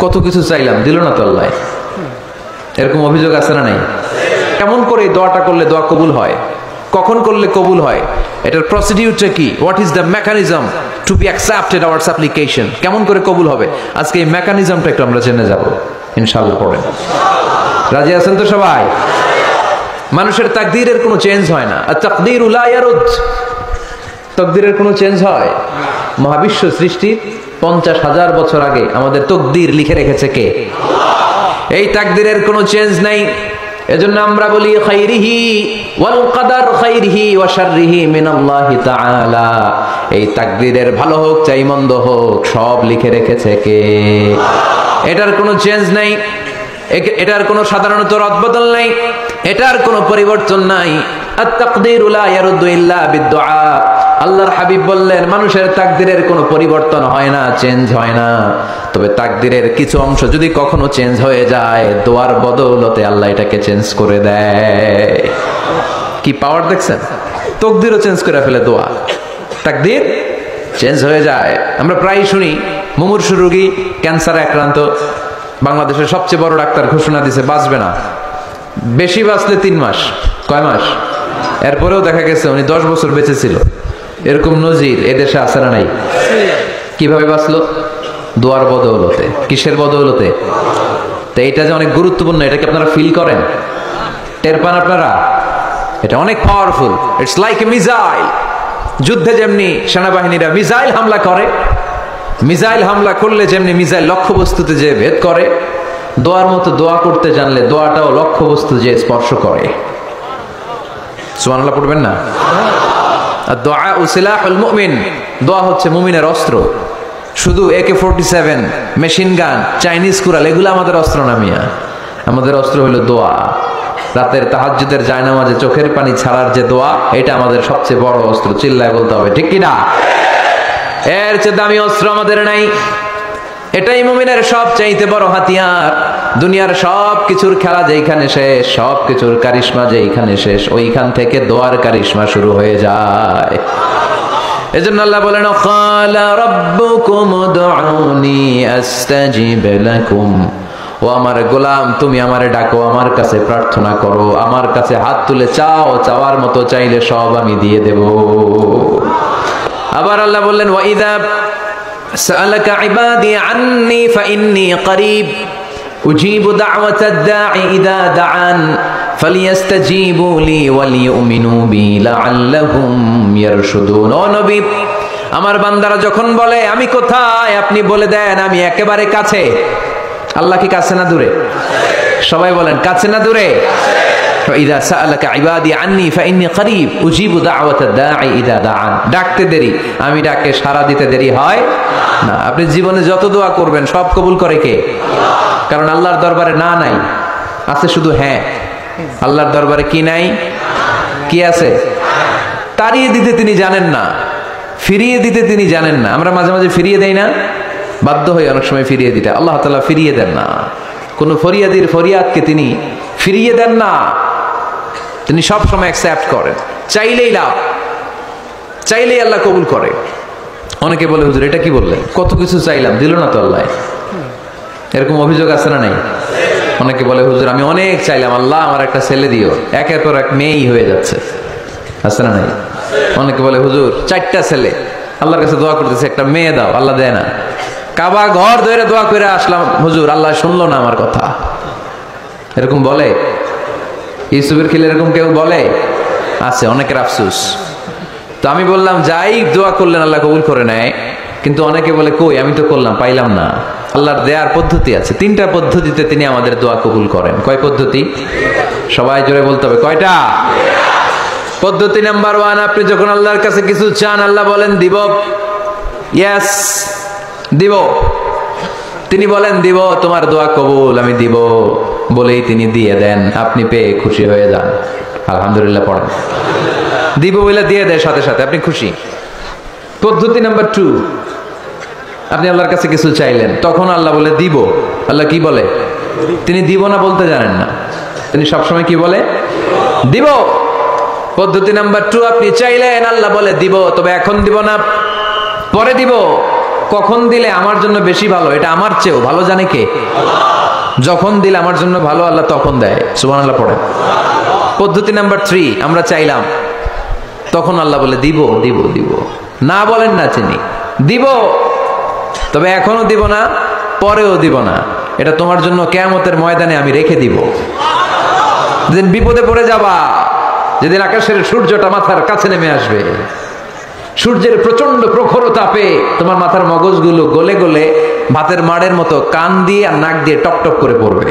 কত কিছু চাইলাম, দিল না তো আল্লাহ। এরকম অভিযোগ আছে না নাই? কেমন করে দোয়াটা করলে দোয়া কবুল হয়, কখন করলে কবুল হয়, এটার প্রসিডিউরটা কি, what is the mechanism two be accepted hour সাপ্লিকেশন, কেমন করে কবুল হবে, আজকে এই মেকানিজমটা একটু আমরা জেনে যাব ইনশাআল্লাহ। পড়েন, রাজি আছেন তো সবাই? মানুষের তাকদীরের কোনো চেঞ্জ হয় না। আর তাকদীরু লা ইয়ারুদ, তাকদীরের কোনো চেঞ্জ হয়? মহাবিশ্ব সৃষ্টি 50,000 বছর আগে আমাদের তাকদীর লিখে রেখেছে কে? এই তাকদীরের কোনো চেঞ্জ নাই। এজন্য আমরা বলি খাইরিহি ওয়াল কদর খাইরিহি ওয়া শাররিহি মিনাল্লাহি তাআলা। এই তাকদীরের ভালো হোক চাই মন্দ হোক সব লিখে রেখেছে কে? এটার কোনো চেঞ্জ নাই, এটার কোনো সাধারণত রদবদল নাই, এটার কোনো পরিবর্তন নাই। আত-তাকদীরু লা ইয়ারুদ্দু ইল্লা বিদ-দুআ। আল্লাহর হাবিব বললেন মানুষের তাকদীরের কোনো পরিবর্তন হয় না, চেঞ্জ হয় না। তবে তাকদীরের কিছু অংশ যদি কখনো চেঞ্জ হয়ে যায়, দোয়ার বদৌলতে আল্লাহ এটাকে চেঞ্জ করে দেয়। কি পাওয়ার দেখছেন? তাকদীরও চেঞ্জ করে ফেলে দোয়া, তাকদীর চেঞ্জ হয়ে যায়। আমরা প্রায় শুনি মুমূর্ষু রোগী, ক্যান্সারে আক্রান্ত, বাংলাদেশের সবচেয়ে বড় ডাক্তার ঘোষণা দিছে বাঁচবে না, বেশি বাঁচলে 3 মাস। কয় মাস? এরপরেও দেখা গেছে উনি 10 বছর বেঁচে ছিল। এরকম নজির এদেশে আছে না নাই? কিভাবে বাঁচলো? দোয়ার বদৌলতে। কিসের বদৌলতে? তো এটা যে অনেক গুরুত্বপূর্ণ, এটা কি আপনারা ফিল করেন, টের পান আপনারা? এটা অনেক powerful. It's like a missile. যুদ্ধে যেমনি সেনাবাহিনীরা মিসাইল হামলা করে, মিসাইল হামলা করলে যেমনি মিসাইল লক্ষ্যবস্তুতে যে ভেদ করে, দোয়ার মতো দোয়া করতে জানলে দোয়াটাও লক্ষ্যবস্তু যে স্পর্শ করে। সুবহানাল্লাহ পড়বেন না? আর দোয়া সিলাহুল মুমিন, দোয়া হচ্ছে মুমিনের অস্ত্র। শুধু AK-47, machine gun, Chinese Corel এগুলো আমাদের অস্ত্র না মিয়া। আমাদের অস্ত্র হলো দোয়া। রাতের তাহাজ্জুদের জায়নামাজে চোখের পানি ছাড়ার যে দোয়া, এটা আমাদের সবচেয়ে বড় অস্ত্র। চিল্লায় বলতে হবে ঠিক কি না? এর চেয়ে দামি অস্ত্র আমাদের নাই। এটাই মুমিনের সবচাইতে বড় হাতিয়ার। দুনিয়ার সব কিছুর খেলা যেইখানে শেষ, সব কিছুর কারিশমা যেইখানে শেষ, ওইখান থেকে দোয়ার কারিশমা শুরু হয়ে যায়। এজন্য আল্লাহ বলেন ক্বালা রাব্বুকুম উদউনি আস্তাজিব লাকুম। ও আমার গোলাম, তুমি আমারে ডাকো, আমার কাছে প্রার্থনা করো, আমার কাছে হাত তুলে চাও, চাওয়ার মতো চাইলে সব আমি দিয়ে দেব। আবার আল্লাহ বললেন ওয়া ইযা সাআলাকা ইবাদি আন্নী ফাইন্নী করিব উজিবু দাওয়াতাদ দাঈ ইযা দাআন ফালিয়াস্তাজিবু লি ওয়ালিউমিনু বি লাআল্লাহুম ইয়ারশুদুন। ও নবী, আমার বান্দারা যখন বলে আমি কোথায়, আপনি বলে দেন আমি একেবারে কাছে। আল্লাহ কি কাছে না দূরে? সবাই বলেন কাছে না দূরে? ইযা সাআলাকা ইবাদি আন্নী ফাইন্নী করিব উজিবু দাওয়াতাদ দাঈ ইযা দাআন। ডাকতে দেরি, আমি ডাকে সাড়া দিতে দেরি হয় না। আপনি জীবনে যত দোয়া করবেন সব কবুল করে কে? কারণ আল্লাহর দরবারে না নাই, আছে শুধু হ্যাঁ। আল্লাহর দরবারে কি নাই? কি আছে? তাড়িয়ে দিতে তিনি জানেন না, ফিরিয়ে দিতে তিনি জানেন না। আমরা মাঝে মাঝে ফিরিয়ে দেই না, বাধ্য হয়ে অনেক সময় ফিরিয়ে দিতে। আল্লাহ তাআলা ফিরিয়ে দেন না, কোন ফরিয়াদির ফরিয়াদকে তিনি ফিরিয়ে দেন না, তিনি সব সময় অ্যাকসেপ্ট করেন। চাইলেই লাভ, চাইলেই আল্লাহ কবুল করে। অনেকে বলে হুজুর এটা কি বললেন, কত কিছু চাইলাম, দিল না তো আল্লাহ। এরকম অভিযোগ আছে না নাই? অনেকে বলে হুজুর আমি অনেক চাইলাম, আল্লাহ আমার একটা ছেলে দিও, একের পর এক মেয়েই হয়ে যাচ্ছে, আছে না নাই? অনেকে বলে হুজুর 4টা ছেলে, আল্লাহর কাছে দোয়া করতেছে একটা মেয়ে দাও, আল্লাহ দেয় না। কাবা ঘর ধরে দোয়া করে আসলাম, হুজুর আল্লাহ শুনলো না আমার কথা। এরকম বলে? ইউসুফের খিলে এরকম কেউ বলে? আছে, অনেকের আফসোস। তো আমি বললাম যাই দোয়া করলেন আল্লাহ কবুল করে নেয়, কিন্তু অনেকে বলে কই আমি তো করলাম পাইলাম না। আল্লাহর দেয়ার পদ্ধতি আছে, 3টা পদ্ধতিতে তিনি আমাদের দোয়া কবুল করেন। কয় পদ্ধতি? সবাই জোরে বলতে হবে, কয়টা? পদ্ধতি নাম্বার 1, আপনি যখন আল্লাহর কাছে কিছু চান আল্লাহ বলেন দিব, ইয়েস দিব। তিনি বলেন দিব, তোমার দোয়া কবুল, আমি দিব বলেই তিনি দিয়ে দেন। আপনি পেয়ে খুশি হয়ে যান, আলহামদুলিল্লাহ পড়েন। দিব বলে দিয়ে দেয় সাথে সাথে, আপনি খুশি। পদ্ধতি নাম্বার 2, আপনি আল্লাহর কাছে কিছু চাইলেন, তখন আল্লাহ বলে দিব। আল্লাহ কি বলে? তিনি দিব না বলতে জানেন না, তিনি সবসময় কি বলে? দিব। পদ্ধতি নাম্বার 2, আপনি চাইলেন, আল্লাহ বলে দিব, তবে এখন দিব না, পরে দিব। কখন দিলে আমার জন্য বেশি ভালো এটা আমার চেয়েও ভালো জানে কে? যখন দিলে আমার জন্য ভালো আল্লাহ তখন দেয়। সুবহানাল্লাহ পড়েন। পদ্ধতি নাম্বার 3, আমরা চাইলাম, তখন আল্লাহ বলে দিব দিব দিব। না বলেন না চিনি, দিব, তবে এখনো দিব না, পরেও দিব না, এটা তোমার জন্য কিয়ামতের ময়দানে আমি রেখে দিব। যেদিন বিপদে পড়ে যাবা, যেদিন আকাশের সূর্যটা মাথার কাছে নেমে আসবে, সূর্যের প্রচন্ড প্রখর তাপে তোমার মাথার মগজগুলো গলে গলে ভাতের মাড়ের মতো কান দিয়ে আর নাক দিয়ে টপ টপ করে পড়বে।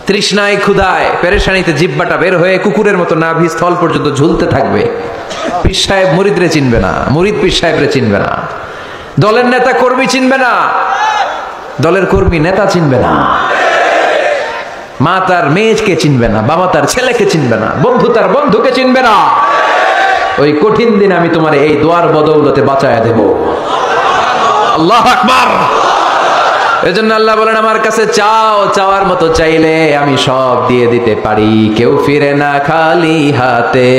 তৃষ্ণায় ক্ষুধায় পেরেশানিতে জিহ্বাটা বের হয়ে কুকুরের মতো নাভি স্থল পর্যন্ত ঝুলতে থাকবে। পীর সাহেব মুরিদরে চিনবে না, মুরিদ পীর সাহেবরে চিনবে না, দলের নেতা কর্মী চিনবে না, দলের কর্মী নেতা চিনবে না, মা তার মেয়েকে চিনবে না, বাবা তার ছেলেকে চিনবে না, বন্ধু তার বন্ধুকে চিনবে না। ওই কঠিন দিন আমি তোমার এই দোয়ার বদৌলতে বাঁচায়া দেব। আল্লাহু আকবার। এজন্য আল্লাহ বলেন, আমার কাছে চাও, চাওয়ার মতো চাইলে আমি সব দিয়ে দিতে পারি। কেউ ফিরে না খালি হাতে,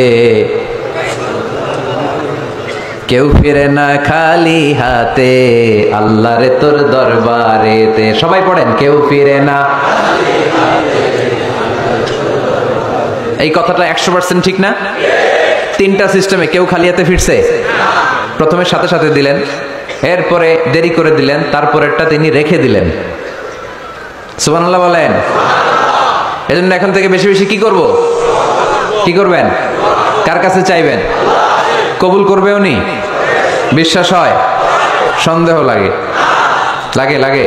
কেউ ফিরে না খালি হাতে, আল্লাহরে তোর দরবারেতে। সবাই পড়েন, কেউ ফিরে না। এই কথাটা 100% ঠিক না? 3টা সিস্টেমে কেউ খালি হাতে ফিরছে? প্রথমে সাথে সাথে দিলেন, এরপরে দেরি করে দিলেন, তারপরেরটা তিনি রেখে দিলেন। সুবহানাল্লাহ বলেন। এজন্য এখন থেকে বেশি বেশি কি করব? কি করবেন? কার কাছে চাইবেন? কবুল করবে উনি? বিশ্বাস হয়? সন্দেহ লাগে? লাগে লাগে?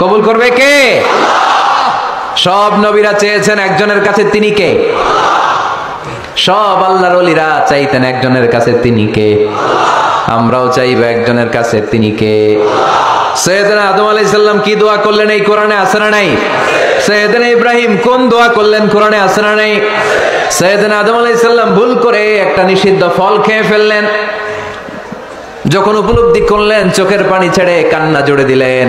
কবুল করবে কে? সব নবীরা চেয়েছেন একজনের কাছে, তিনি কে? সব আল্লাহর ওলিরা চাইতেন একজনের কাছে, তিনি কে? আমরাও চাইবো একজনের কাছে, তিনি কে? সৈয়দনা আদম আলাইহিস সালাম কি দোয়া করলেন এই কোরআনে আছে না নাই? সৈয়দনা ইব্রাহিম কোন দোয়া করলেন কোরআনে আছে না নাই? সৈয়দনা আদম আলাইহিস সালাম ভুল করে একটা নিষিদ্ধ ফল খেয়ে ফেললেন, যখন উপলব্ধি করলেন চোখের পানি ছেড়ে কান্না জুড়ে দিলেন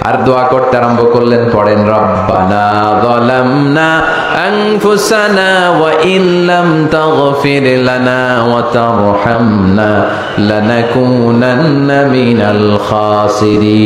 আর দোয়া করতে আরম্ভ করলেন। পড়েন, রব্বানা যালামনা আনফুসানা ওয়া ইল্লাম তাগফির লানা ওয়া তারহামনা লানাকুনান্না মিনাল খাসিরিন।